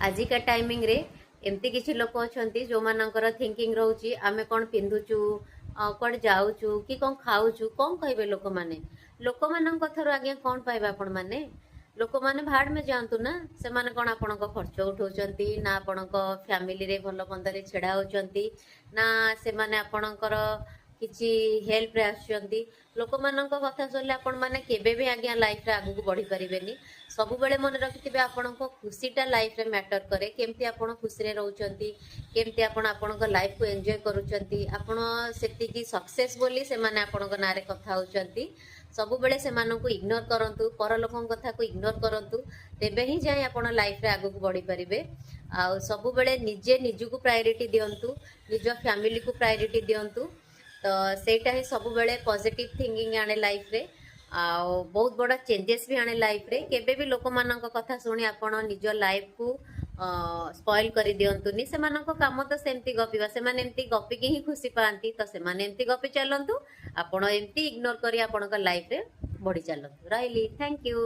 आजिका timing रे एमती किसी लोक अच्छा जो मानकर थिंकिंग रोचे आमे कौन पिंधुचु कौन जाऊचु कि कौन खाऊचु कौन कहे लोक मैंने लोक मान कथार आज्ञा कौन पाइबा आपण मैंने लोक मैंने भाड़ में जातु ना से माने कौन आपण खर्च उठाउछंती ना आपण फैमिली रे भल मंदरे छेड़ा होचंती ना से माने आपणकर किसी हेल्प रे आछंती लोक मान कथा सुनले आपण मैंने केबे भी आज्ञा लाइफ रे आगु बढ़ी परिबेनी सब बेले मन रखिथिबे आपणको खुशीटा लाइफ रे मैटर करे केमती आपण खुशी रे रहउचंती केमती आपण आपणको लाइफ को एंजॉय करूचंती आपण सेति की सक्सेस बोली से माने आपणको नारे कथा होचंती सब बेले से मानकु इग्नोर करंतु पर लोकन कथा को इग्नोर करंतु तेबे ही जाय आपण लाइफ रे आगु बढ़ी परिबे आ सब बेले निजे निजु को प्रायोरिटी दियंतु निज फैमिली को प्रायोरिटी दियंतु तो सेटा ही सब बेले पॉजिटिव थिंकिंग आने लाइफ रे आ बहुत बड़ा चेंजेस भी आने लाइफ रे केबे भी लोक मानक कथा सुनी आपण निज लाइफ को स्पॉइल कर दियंतुनी से मानक काम तो सेमती गपिबा से माने एमती गपिकी ही खुशी पाती तो से माने एमती गपी चलंतु आपण एमती इग्नोर करी आपण लाइफ रे बढ़ी चलंतु रहिली थैंक यू।